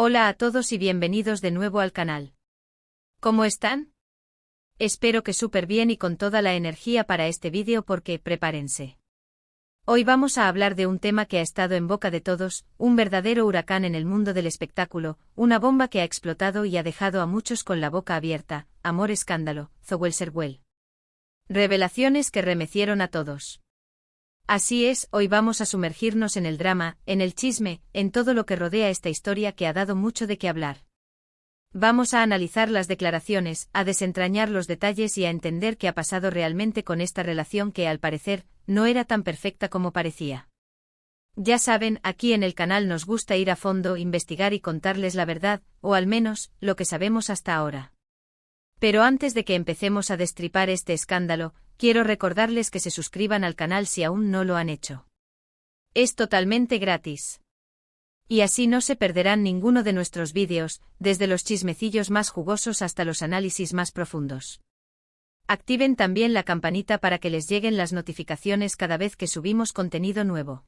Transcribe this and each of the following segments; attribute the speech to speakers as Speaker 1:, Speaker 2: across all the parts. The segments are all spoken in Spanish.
Speaker 1: Hola a todos y bienvenidos de nuevo al canal. ¿Cómo están? Espero que súper bien y con toda la energía para este vídeo porque prepárense. Hoy vamos a hablar de un tema que ha estado en boca de todos, un verdadero huracán en el mundo del espectáculo, una bomba que ha explotado y ha dejado a muchos con la boca abierta, amor escándalo, Zowel. Revelaciones que remecieron a todos. Así es, hoy vamos a sumergirnos en el drama, en el chisme, en todo lo que rodea esta historia que ha dado mucho de qué hablar. Vamos a analizar las declaraciones, a desentrañar los detalles y a entender qué ha pasado realmente con esta relación que, al parecer, no era tan perfecta como parecía. Ya saben, aquí en el canal nos gusta ir a fondo, investigar y contarles la verdad, o al menos, lo que sabemos hasta ahora. Pero antes de que empecemos a destripar este escándalo, quiero recordarles que se suscriban al canal si aún no lo han hecho. Es totalmente gratis. Y así no se perderán ninguno de nuestros vídeos, desde los chismecillos más jugosos hasta los análisis más profundos. Activen también la campanita para que les lleguen las notificaciones cada vez que subimos contenido nuevo.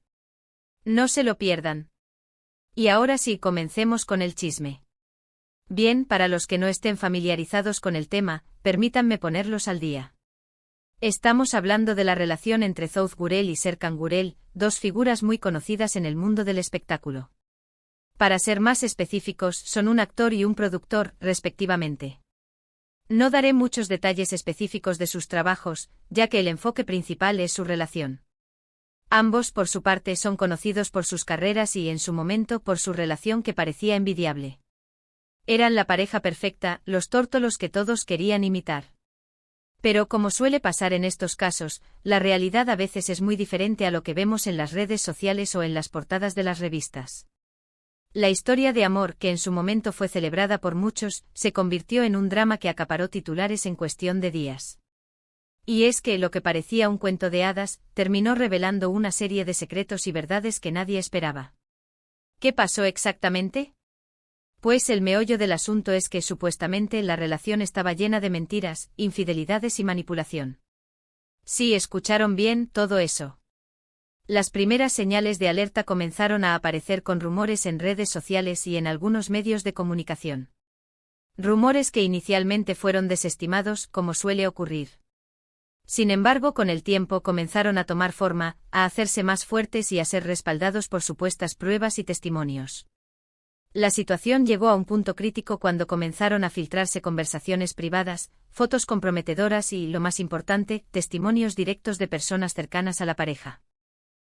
Speaker 1: No se lo pierdan. Y ahora sí, comencemos con el chisme. Bien, para los que no estén familiarizados con el tema, permítanme ponerlos al día. Estamos hablando de la relación entre Zoe Gurel y Serkan Gurel, dos figuras muy conocidas en el mundo del espectáculo. Para ser más específicos, son un actor y un productor, respectivamente. No daré muchos detalles específicos de sus trabajos, ya que el enfoque principal es su relación. Ambos, por su parte, son conocidos por sus carreras y, en su momento, por su relación que parecía envidiable. Eran la pareja perfecta, los tórtolos que todos querían imitar. Pero como suele pasar en estos casos, la realidad a veces es muy diferente a lo que vemos en las redes sociales o en las portadas de las revistas. La historia de amor, que en su momento fue celebrada por muchos, se convirtió en un drama que acaparó titulares en cuestión de días. Y es que lo que parecía un cuento de hadas, terminó revelando una serie de secretos y verdades que nadie esperaba. ¿Qué pasó exactamente? Pues el meollo del asunto es que supuestamente la relación estaba llena de mentiras, infidelidades y manipulación. Sí, escucharon bien, todo eso. Las primeras señales de alerta comenzaron a aparecer con rumores en redes sociales y en algunos medios de comunicación. Rumores que inicialmente fueron desestimados, como suele ocurrir. Sin embargo, con el tiempo comenzaron a tomar forma, a hacerse más fuertes y a ser respaldados por supuestas pruebas y testimonios. La situación llegó a un punto crítico cuando comenzaron a filtrarse conversaciones privadas, fotos comprometedoras y, lo más importante, testimonios directos de personas cercanas a la pareja.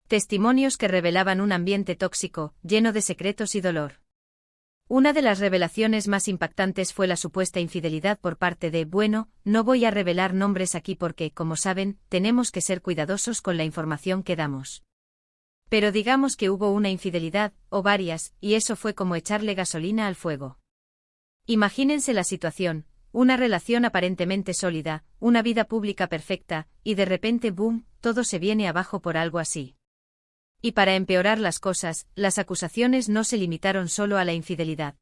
Speaker 1: Testimonios que revelaban un ambiente tóxico, lleno de secretos y dolor. Una de las revelaciones más impactantes fue la supuesta infidelidad por parte de, bueno, no voy a revelar nombres aquí porque, como saben, tenemos que ser cuidadosos con la información que damos. Pero digamos que hubo una infidelidad, o varias, y eso fue como echarle gasolina al fuego. Imagínense la situación, una relación aparentemente sólida, una vida pública perfecta, y de repente ¡boom!, todo se viene abajo por algo así. Y para empeorar las cosas, las acusaciones no se limitaron solo a la infidelidad.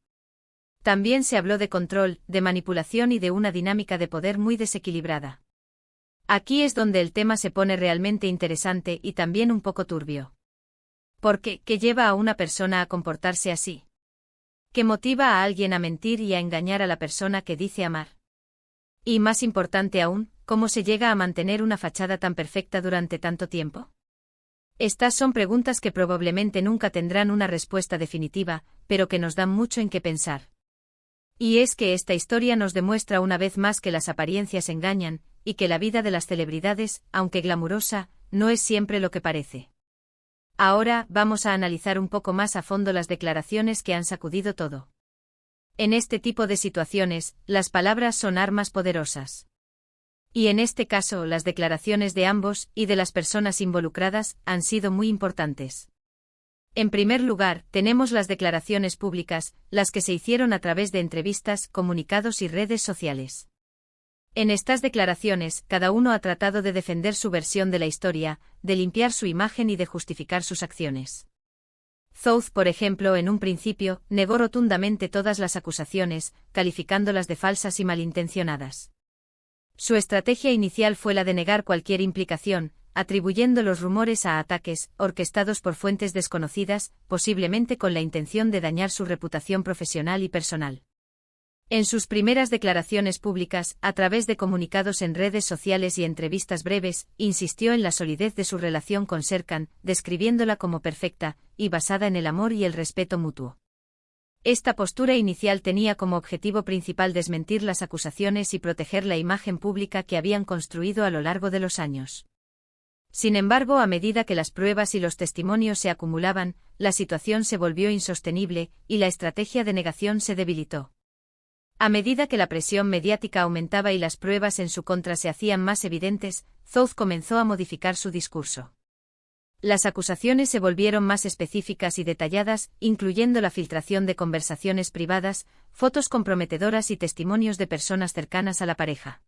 Speaker 1: También se habló de control, de manipulación y de una dinámica de poder muy desequilibrada. Aquí es donde el tema se pone realmente interesante y también un poco turbio. ¿Por qué? ¿Qué lleva a una persona a comportarse así? ¿Qué motiva a alguien a mentir y a engañar a la persona que dice amar? Y más importante aún, ¿cómo se llega a mantener una fachada tan perfecta durante tanto tiempo? Estas son preguntas que probablemente nunca tendrán una respuesta definitiva, pero que nos dan mucho en qué pensar. Y es que esta historia nos demuestra una vez más que las apariencias engañan, y que la vida de las celebridades, aunque glamurosa, no es siempre lo que parece. Ahora, vamos a analizar un poco más a fondo las declaraciones que han sacudido todo. En este tipo de situaciones, las palabras son armas poderosas. Y en este caso, las declaraciones de ambos, y de las personas involucradas, han sido muy importantes. En primer lugar, tenemos las declaraciones públicas, las que se hicieron a través de entrevistas, comunicados y redes sociales. En estas declaraciones, cada uno ha tratado de defender su versión de la historia, de limpiar su imagen y de justificar sus acciones. Zoe, por ejemplo, en un principio, negó rotundamente todas las acusaciones, calificándolas de falsas y malintencionadas. Su estrategia inicial fue la de negar cualquier implicación, atribuyendo los rumores a ataques orquestados por fuentes desconocidas, posiblemente con la intención de dañar su reputación profesional y personal. En sus primeras declaraciones públicas, a través de comunicados en redes sociales y entrevistas breves, insistió en la solidez de su relación con Serkan, describiéndola como perfecta y basada en el amor y el respeto mutuo. Esta postura inicial tenía como objetivo principal desmentir las acusaciones y proteger la imagen pública que habían construido a lo largo de los años. Sin embargo, a medida que las pruebas y los testimonios se acumulaban, la situación se volvió insostenible y la estrategia de negación se debilitó. A medida que la presión mediática aumentaba y las pruebas en su contra se hacían más evidentes, Zouth comenzó a modificar su discurso. Las acusaciones se volvieron más específicas y detalladas, incluyendo la filtración de conversaciones privadas, fotos comprometedoras y testimonios de personas cercanas a la pareja.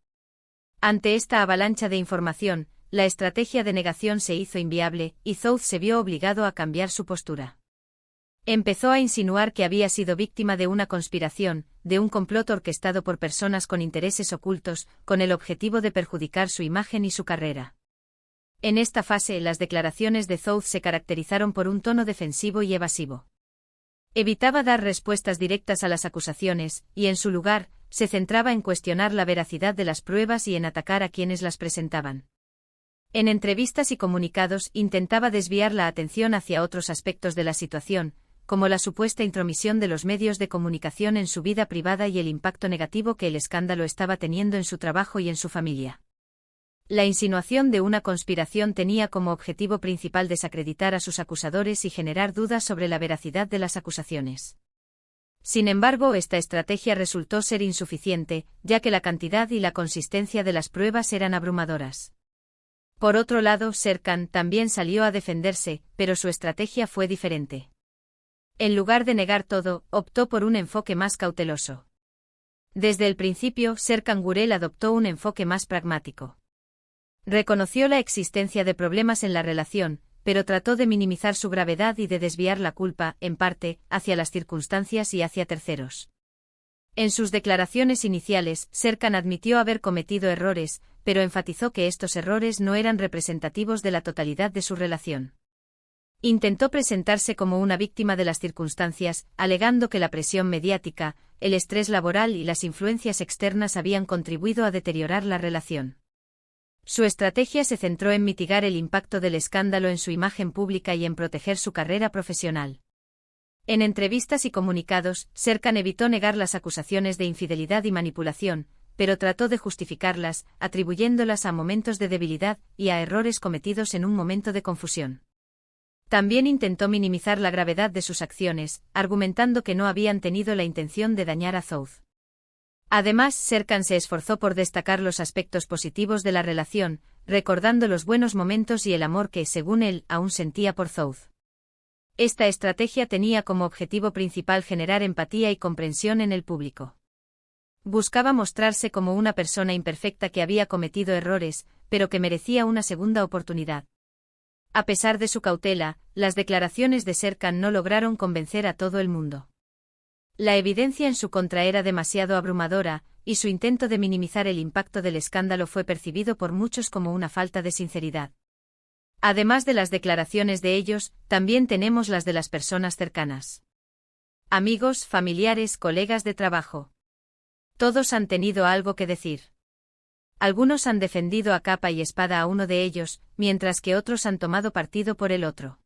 Speaker 1: Ante esta avalancha de información, la estrategia de negación se hizo inviable, y Zouth se vio obligado a cambiar su postura. Empezó a insinuar que había sido víctima de una conspiración, de un complot orquestado por personas con intereses ocultos, con el objetivo de perjudicar su imagen y su carrera. En esta fase, las declaraciones de Zouth se caracterizaron por un tono defensivo y evasivo. Evitaba dar respuestas directas a las acusaciones, y en su lugar, se centraba en cuestionar la veracidad de las pruebas y en atacar a quienes las presentaban. En entrevistas y comunicados intentaba desviar la atención hacia otros aspectos de la situación, como la supuesta intromisión de los medios de comunicación en su vida privada y el impacto negativo que el escándalo estaba teniendo en su trabajo y en su familia. La insinuación de una conspiración tenía como objetivo principal desacreditar a sus acusadores y generar dudas sobre la veracidad de las acusaciones. Sin embargo, esta estrategia resultó ser insuficiente, ya que la cantidad y la consistencia de las pruebas eran abrumadoras. Por otro lado, Serkan también salió a defenderse, pero su estrategia fue diferente. En lugar de negar todo, optó por un enfoque más cauteloso. Desde el principio, Serkan Gürel adoptó un enfoque más pragmático. Reconoció la existencia de problemas en la relación, pero trató de minimizar su gravedad y de desviar la culpa, en parte, hacia las circunstancias y hacia terceros. En sus declaraciones iniciales, Serkan admitió haber cometido errores, pero enfatizó que estos errores no eran representativos de la totalidad de su relación. Intentó presentarse como una víctima de las circunstancias, alegando que la presión mediática, el estrés laboral y las influencias externas habían contribuido a deteriorar la relación. Su estrategia se centró en mitigar el impacto del escándalo en su imagen pública y en proteger su carrera profesional. En entrevistas y comunicados, Serkan evitó negar las acusaciones de infidelidad y manipulación, pero trató de justificarlas, atribuyéndolas a momentos de debilidad y a errores cometidos en un momento de confusión. También intentó minimizar la gravedad de sus acciones, argumentando que no habían tenido la intención de dañar a Zouth. Además, Serkan se esforzó por destacar los aspectos positivos de la relación, recordando los buenos momentos y el amor que, según él, aún sentía por Zouth. Esta estrategia tenía como objetivo principal generar empatía y comprensión en el público. Buscaba mostrarse como una persona imperfecta que había cometido errores, pero que merecía una segunda oportunidad. A pesar de su cautela, las declaraciones de Serkan no lograron convencer a todo el mundo. La evidencia en su contra era demasiado abrumadora, y su intento de minimizar el impacto del escándalo fue percibido por muchos como una falta de sinceridad. Además de las declaraciones de ellos, también tenemos las de las personas cercanas. Amigos, familiares, colegas de trabajo. Todos han tenido algo que decir. Algunos han defendido a capa y espada a uno de ellos, mientras que otros han tomado partido por el otro.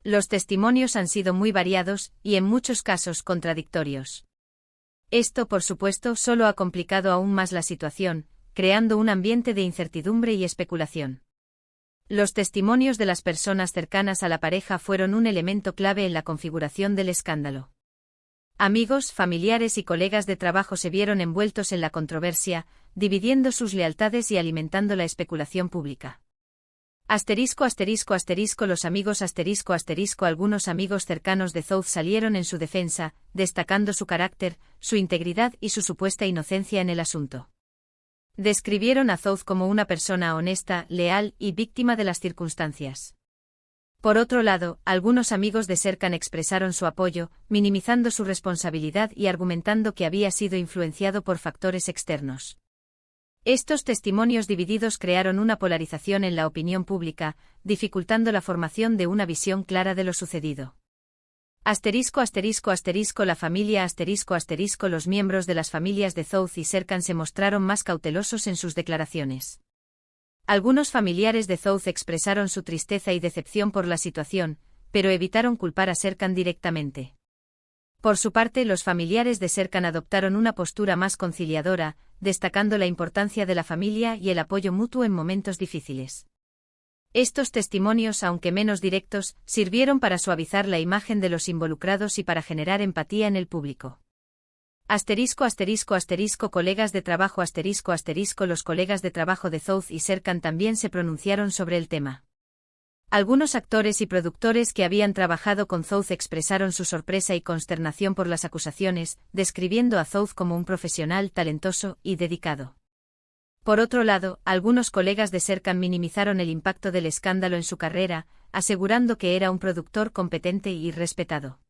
Speaker 1: Los testimonios han sido muy variados, y en muchos casos contradictorios. Esto, por supuesto, solo ha complicado aún más la situación, creando un ambiente de incertidumbre y especulación. Los testimonios de las personas cercanas a la pareja fueron un elemento clave en la configuración del escándalo. Amigos, familiares y colegas de trabajo se vieron envueltos en la controversia, dividiendo sus lealtades y alimentando la especulación pública. Los amigos algunos amigos cercanos de Zouth salieron en su defensa, destacando su carácter, su integridad y su supuesta inocencia en el asunto. Describieron a Zouth como una persona honesta, leal y víctima de las circunstancias. Por otro lado, algunos amigos de Serkan expresaron su apoyo, minimizando su responsabilidad y argumentando que había sido influenciado por factores externos. Estos testimonios divididos crearon una polarización en la opinión pública, dificultando la formación de una visión clara de lo sucedido. La familia los miembros de las familias de Zhou y Serkan se mostraron más cautelosos en sus declaraciones. Algunos familiares de Zhou expresaron su tristeza y decepción por la situación, pero evitaron culpar a Serkan directamente. Por su parte, los familiares de Serkan adoptaron una postura más conciliadora, destacando la importancia de la familia y el apoyo mutuo en momentos difíciles. Estos testimonios, aunque menos directos, sirvieron para suavizar la imagen de los involucrados y para generar empatía en el público. Colegas de trabajo Los colegas de trabajo de Zhou y Serkan también se pronunciaron sobre el tema. Algunos actores y productores que habían trabajado con Zhou expresaron su sorpresa y consternación por las acusaciones, describiendo a Zhou como un profesional talentoso y dedicado. Por otro lado, algunos colegas de Serkan minimizaron el impacto del escándalo en su carrera, asegurando que era un productor competente y respetado.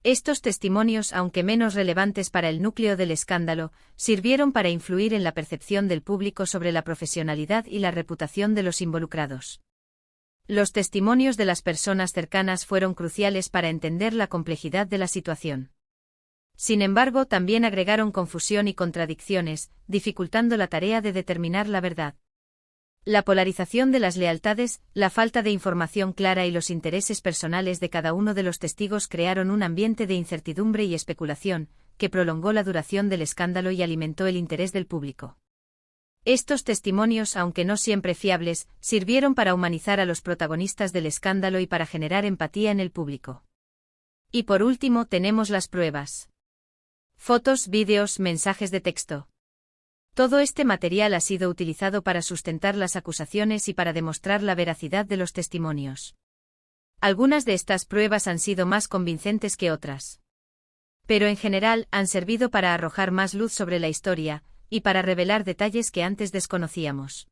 Speaker 1: Estos testimonios, aunque menos relevantes para el núcleo del escándalo, sirvieron para influir en la percepción del público sobre la profesionalidad y la reputación de los involucrados. Los testimonios de las personas cercanas fueron cruciales para entender la complejidad de la situación. Sin embargo, también agregaron confusión y contradicciones, dificultando la tarea de determinar la verdad. La polarización de las lealtades, la falta de información clara y los intereses personales de cada uno de los testigos crearon un ambiente de incertidumbre y especulación, que prolongó la duración del escándalo y alimentó el interés del público. Estos testimonios, aunque no siempre fiables, sirvieron para humanizar a los protagonistas del escándalo y para generar empatía en el público. Y por último tenemos las pruebas. Fotos, vídeos, mensajes de texto. Todo este material ha sido utilizado para sustentar las acusaciones y para demostrar la veracidad de los testimonios. Algunas de estas pruebas han sido más convincentes que otras. Pero en general han servido para arrojar más luz sobre la historia, y para revelar detalles que antes desconocíamos.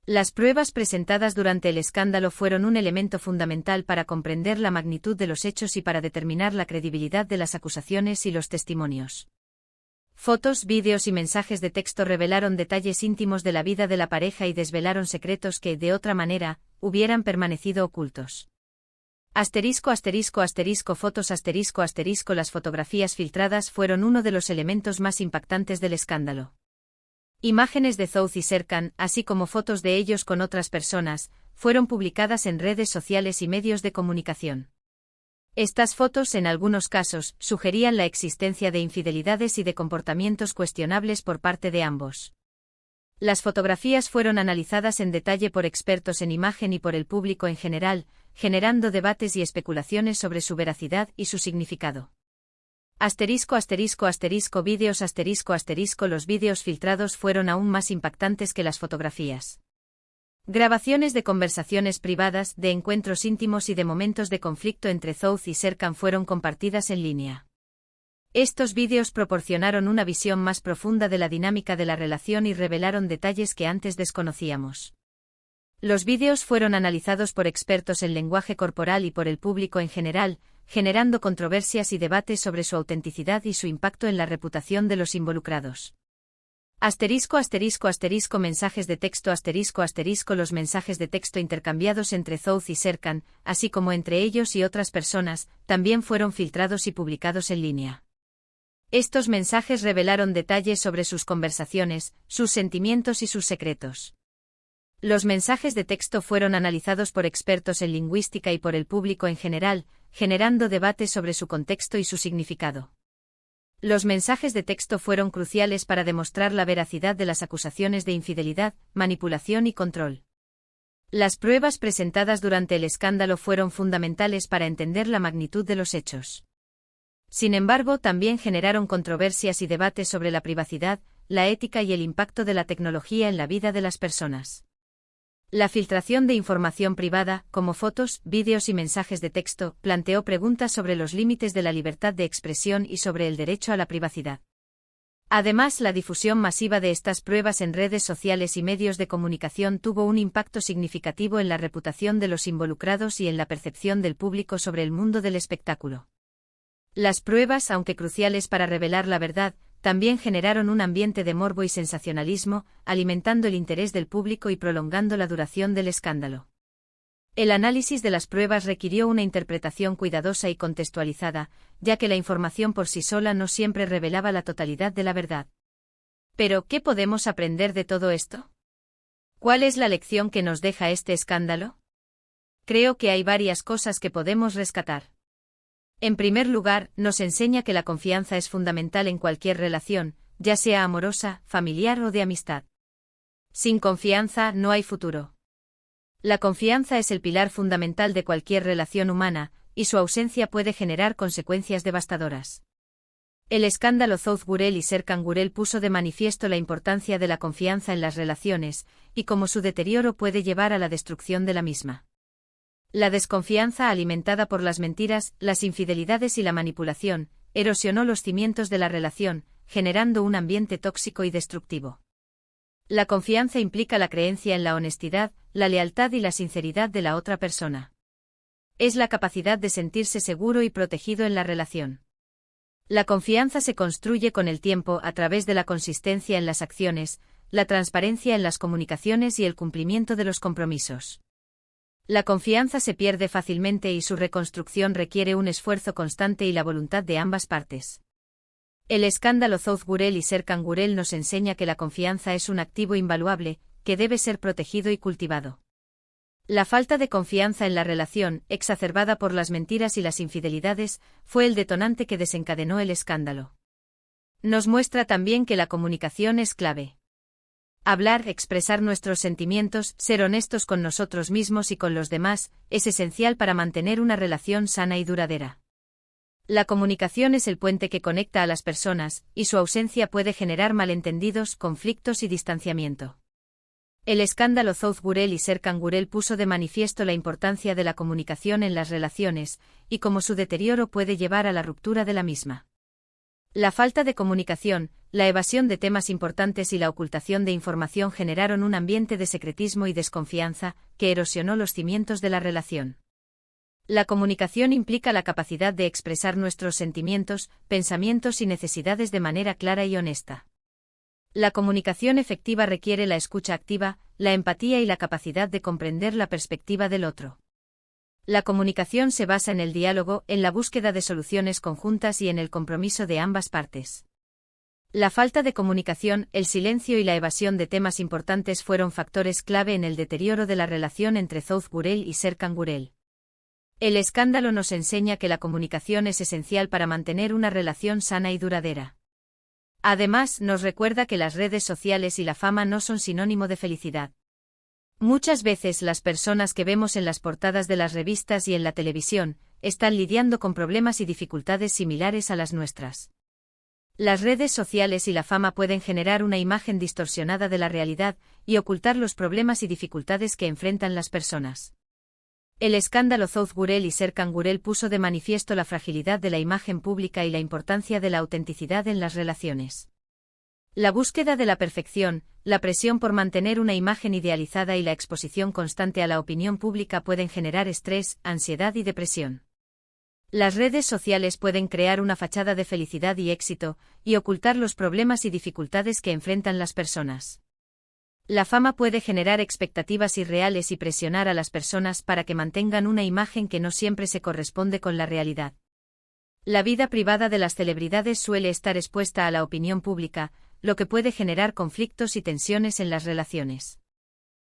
Speaker 1: Las pruebas presentadas durante el escándalo fueron un elemento fundamental para comprender la magnitud de los hechos y para determinar la credibilidad de las acusaciones y los testimonios. Fotos, vídeos y mensajes de texto revelaron detalles íntimos de la vida de la pareja y desvelaron secretos que, de otra manera, hubieran permanecido ocultos. Fotos Las fotografías filtradas fueron uno de los elementos más impactantes del escándalo. Imágenes de Zhou y Serkan, así como fotos de ellos con otras personas, fueron publicadas en redes sociales y medios de comunicación. Estas fotos, en algunos casos, sugerían la existencia de infidelidades y de comportamientos cuestionables por parte de ambos. Las fotografías fueron analizadas en detalle por expertos en imagen y por el público en general, generando debates y especulaciones sobre su veracidad y su significado. Vídeos Los vídeos filtrados fueron aún más impactantes que las fotografías. Grabaciones de conversaciones privadas, de encuentros íntimos y de momentos de conflicto entre Zhou y Serkan fueron compartidas en línea. Estos vídeos proporcionaron una visión más profunda de la dinámica de la relación y revelaron detalles que antes desconocíamos. Los vídeos fueron analizados por expertos en lenguaje corporal y por el público en general, generando controversias y debates sobre su autenticidad y su impacto en la reputación de los involucrados. Mensajes de texto Los mensajes de texto intercambiados entre Zhou y Serkan, así como entre ellos y otras personas, también fueron filtrados y publicados en línea. Estos mensajes revelaron detalles sobre sus conversaciones, sus sentimientos y sus secretos. Los mensajes de texto fueron analizados por expertos en lingüística y por el público en general, generando debates sobre su contexto y su significado. Los mensajes de texto fueron cruciales para demostrar la veracidad de las acusaciones de infidelidad, manipulación y control. Las pruebas presentadas durante el escándalo fueron fundamentales para entender la magnitud de los hechos. Sin embargo, también generaron controversias y debates sobre la privacidad, la ética y el impacto de la tecnología en la vida de las personas. La filtración de información privada, como fotos, vídeos y mensajes de texto, planteó preguntas sobre los límites de la libertad de expresión y sobre el derecho a la privacidad. Además, la difusión masiva de estas pruebas en redes sociales y medios de comunicación tuvo un impacto significativo en la reputación de los involucrados y en la percepción del público sobre el mundo del espectáculo. Las pruebas, aunque cruciales para revelar la verdad, también generaron un ambiente de morbo y sensacionalismo, alimentando el interés del público y prolongando la duración del escándalo. El análisis de las pruebas requirió una interpretación cuidadosa y contextualizada, ya que la información por sí sola no siempre revelaba la totalidad de la verdad. Pero, ¿qué podemos aprender de todo esto? ¿Cuál es la lección que nos deja este escándalo? Creo que hay varias cosas que podemos rescatar. En primer lugar, nos enseña que la confianza es fundamental en cualquier relación, ya sea amorosa, familiar o de amistad. Sin confianza no hay futuro. La confianza es el pilar fundamental de cualquier relación humana, y su ausencia puede generar consecuencias devastadoras. El escándalo Zohar Gurel y Serkan Gurel puso de manifiesto la importancia de la confianza en las relaciones, y cómo su deterioro puede llevar a la destrucción de la misma. La desconfianza alimentada por las mentiras, las infidelidades y la manipulación, erosionó los cimientos de la relación, generando un ambiente tóxico y destructivo. La confianza implica la creencia en la honestidad, la lealtad y la sinceridad de la otra persona. Es la capacidad de sentirse seguro y protegido en la relación. La confianza se construye con el tiempo a través de la consistencia en las acciones, la transparencia en las comunicaciones y el cumplimiento de los compromisos. La confianza se pierde fácilmente y su reconstrucción requiere un esfuerzo constante y la voluntad de ambas partes. El escándalo Zohar Gurel y Serkan Gurel nos enseña que la confianza es un activo invaluable, que debe ser protegido y cultivado. La falta de confianza en la relación, exacerbada por las mentiras y las infidelidades, fue el detonante que desencadenó el escándalo. Nos muestra también que la comunicación es clave. Hablar, expresar nuestros sentimientos, ser honestos con nosotros mismos y con los demás, es esencial para mantener una relación sana y duradera. La comunicación es el puente que conecta a las personas, y su ausencia puede generar malentendidos, conflictos y distanciamiento. El escándalo Zohar Gurel y Serkan Gurel puso de manifiesto la importancia de la comunicación en las relaciones, y cómo su deterioro puede llevar a la ruptura de la misma. La falta de comunicación, la evasión de temas importantes y la ocultación de información generaron un ambiente de secretismo y desconfianza, que erosionó los cimientos de la relación. La comunicación implica la capacidad de expresar nuestros sentimientos, pensamientos y necesidades de manera clara y honesta. La comunicación efectiva requiere la escucha activa, la empatía y la capacidad de comprender la perspectiva del otro. La comunicación se basa en el diálogo, en la búsqueda de soluciones conjuntas y en el compromiso de ambas partes. La falta de comunicación, el silencio y la evasión de temas importantes fueron factores clave en el deterioro de la relación entre Zohar Gurel y Serkan Gurel. El escándalo nos enseña que la comunicación es esencial para mantener una relación sana y duradera. Además, nos recuerda que las redes sociales y la fama no son sinónimo de felicidad. Muchas veces las personas que vemos en las portadas de las revistas y en la televisión, están lidiando con problemas y dificultades similares a las nuestras. Las redes sociales y la fama pueden generar una imagen distorsionada de la realidad y ocultar los problemas y dificultades que enfrentan las personas. El escándalo Zohar Gurel y Serkan Gurel puso de manifiesto la fragilidad de la imagen pública y la importancia de la autenticidad en las relaciones. La búsqueda de la perfección, la presión por mantener una imagen idealizada y la exposición constante a la opinión pública pueden generar estrés, ansiedad y depresión. Las redes sociales pueden crear una fachada de felicidad y éxito, y ocultar los problemas y dificultades que enfrentan las personas. La fama puede generar expectativas irreales y presionar a las personas para que mantengan una imagen que no siempre se corresponde con la realidad. La vida privada de las celebridades suele estar expuesta a la opinión pública, lo que puede generar conflictos y tensiones en las relaciones.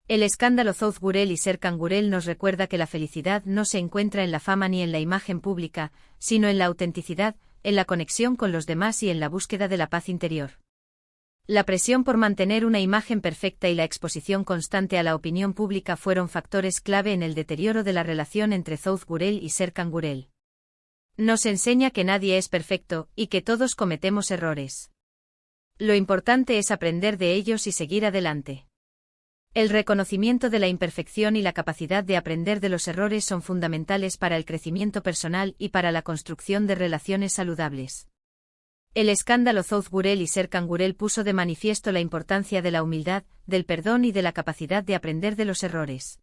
Speaker 1: El escándalo Zohar Gurel y Serkan Gurel nos recuerda que la felicidad no se encuentra en la fama ni en la imagen pública, sino en la autenticidad, en la conexión con los demás y en la búsqueda de la paz interior. La presión por mantener una imagen perfecta y la exposición constante a la opinión pública fueron factores clave en el deterioro de la relación entre Zohar Gurel y Serkan Gurel. Nos enseña que nadie es perfecto y que todos cometemos errores. Lo importante es aprender de ellos y seguir adelante. El reconocimiento de la imperfección y la capacidad de aprender de los errores son fundamentales para el crecimiento personal y para la construcción de relaciones saludables. El escándalo Zohar Gurel y Serkan Gurel puso de manifiesto la importancia de la humildad, del perdón y de la capacidad de aprender de los errores.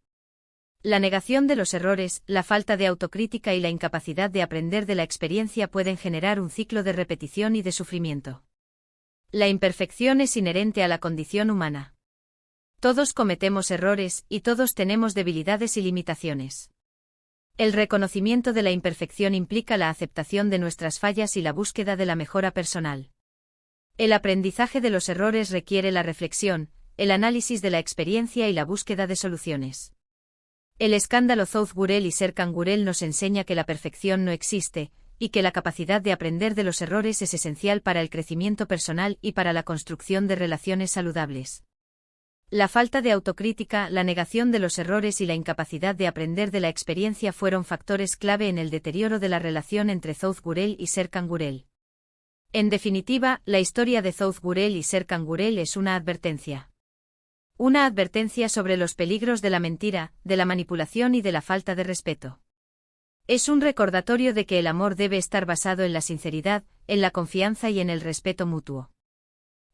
Speaker 1: La negación de los errores, la falta de autocrítica y la incapacidad de aprender de la experiencia pueden generar un ciclo de repetición y de sufrimiento. La imperfección es inherente a la condición humana. Todos cometemos errores y todos tenemos debilidades y limitaciones. El reconocimiento de la imperfección implica la aceptación de nuestras fallas y la búsqueda de la mejora personal. El aprendizaje de los errores requiere la reflexión, el análisis de la experiencia y la búsqueda de soluciones. El escándalo South Gurel y Serkan Gurel nos enseña que la perfección no existe, y que la capacidad de aprender de los errores es esencial para el crecimiento personal y para la construcción de relaciones saludables. La falta de autocrítica, la negación de los errores y la incapacidad de aprender de la experiencia fueron factores clave en el deterioro de la relación entre South Gurel y Serkan Gurel. En definitiva, la historia de South Gurel y Serkan Gurel es una advertencia. Una advertencia sobre los peligros de la mentira, de la manipulación y de la falta de respeto. Es un recordatorio de que el amor debe estar basado en la sinceridad, en la confianza y en el respeto mutuo.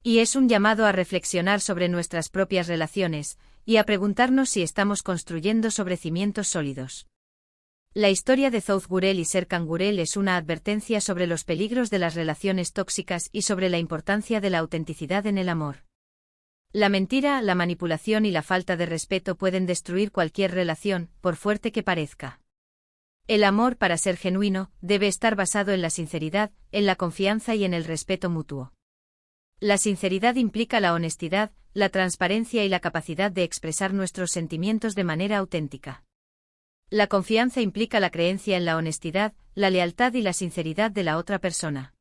Speaker 1: Y es un llamado a reflexionar sobre nuestras propias relaciones, y a preguntarnos si estamos construyendo sobre cimientos sólidos. La historia de South Gurel y Serkan Gurel es una advertencia sobre los peligros de las relaciones tóxicas y sobre la importancia de la autenticidad en el amor. La mentira, la manipulación y la falta de respeto pueden destruir cualquier relación, por fuerte que parezca. El amor, para ser genuino, debe estar basado en la sinceridad, en la confianza y en el respeto mutuo. La sinceridad implica la honestidad, la transparencia y la capacidad de expresar nuestros sentimientos de manera auténtica. La confianza implica la creencia en la honestidad, la lealtad y la sinceridad de la otra persona.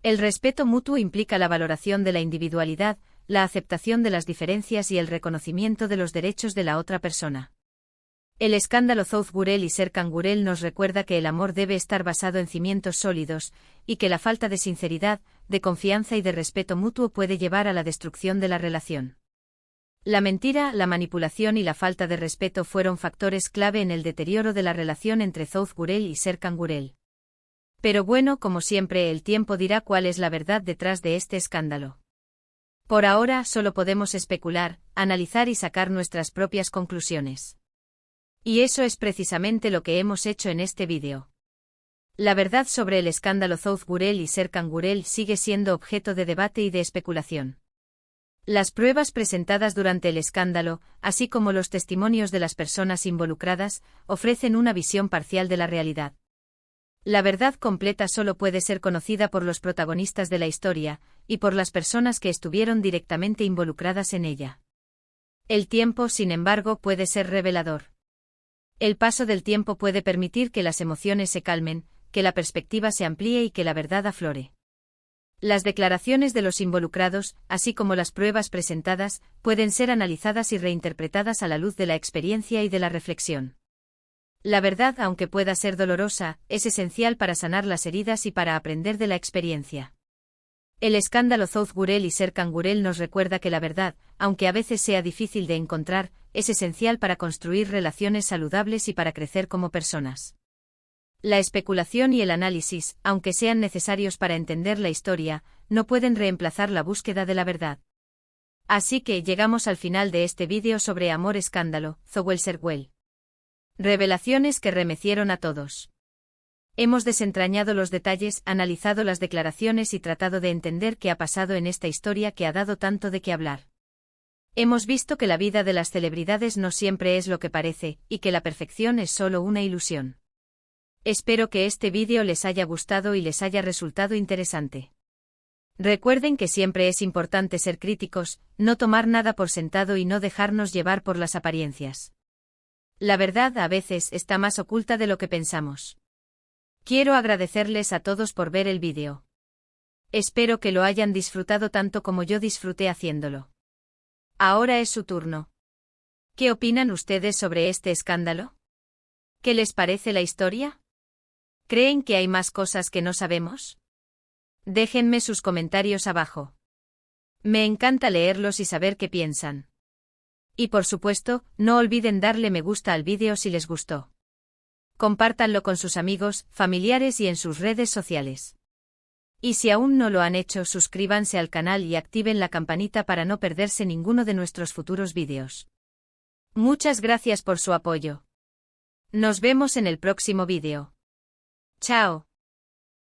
Speaker 1: El respeto mutuo implica la valoración de la individualidad, la aceptación de las diferencias y el reconocimiento de los derechos de la otra persona. El escándalo South Gurel y Serkan Gurel nos recuerda que el amor debe estar basado en cimientos sólidos, y que la falta de sinceridad, de confianza y de respeto mutuo puede llevar a la destrucción de la relación. La mentira, la manipulación y la falta de respeto fueron factores clave en el deterioro de la relación entre South Gurel y Serkan Gurel. Pero bueno, como siempre, el tiempo dirá cuál es la verdad detrás de este escándalo. Por ahora solo podemos especular, analizar y sacar nuestras propias conclusiones. Y eso es precisamente lo que hemos hecho en este vídeo. La verdad sobre el escándalo South Gurel y Serkan Gurel sigue siendo objeto de debate y de especulación. Las pruebas presentadas durante el escándalo, así como los testimonios de las personas involucradas, ofrecen una visión parcial de la realidad. La verdad completa solo puede ser conocida por los protagonistas de la historia, y por las personas que estuvieron directamente involucradas en ella. El tiempo, sin embargo, puede ser revelador. El paso del tiempo puede permitir que las emociones se calmen, que la perspectiva se amplíe y que la verdad aflore. Las declaraciones de los involucrados, así como las pruebas presentadas, pueden ser analizadas y reinterpretadas a la luz de la experiencia y de la reflexión. La verdad, aunque pueda ser dolorosa, es esencial para sanar las heridas y para aprender de la experiencia. El escándalo South Gurel y Serkan Gurel nos recuerda que la verdad, aunque a veces sea difícil de encontrar, es esencial para construir relaciones saludables y para crecer como personas. La especulación y el análisis, aunque sean necesarios para entender la historia, no pueden reemplazar la búsqueda de la verdad. Así que llegamos al final de este vídeo sobre Amor Escándalo, Zowel Serwell. Revelaciones que remecieron a todos. Hemos desentrañado los detalles, analizado las declaraciones y tratado de entender qué ha pasado en esta historia que ha dado tanto de qué hablar. Hemos visto que la vida de las celebridades no siempre es lo que parece, y que la perfección es solo una ilusión. Espero que este vídeo les haya gustado y les haya resultado interesante. Recuerden que siempre es importante ser críticos, no tomar nada por sentado y no dejarnos llevar por las apariencias. La verdad a veces está más oculta de lo que pensamos. Quiero agradecerles a todos por ver el vídeo. Espero que lo hayan disfrutado tanto como yo disfruté haciéndolo. Ahora es su turno. ¿Qué opinan ustedes sobre este escándalo? ¿Qué les parece la historia? ¿Creen que hay más cosas que no sabemos? Déjenme sus comentarios abajo. Me encanta leerlos y saber qué piensan. Y por supuesto, no olviden darle me gusta al vídeo si les gustó. Compártanlo con sus amigos, familiares y en sus redes sociales. Y si aún no lo han hecho, suscríbanse al canal y activen la campanita para no perderse ninguno de nuestros futuros vídeos. Muchas gracias por su apoyo. Nos vemos en el próximo vídeo. Chao.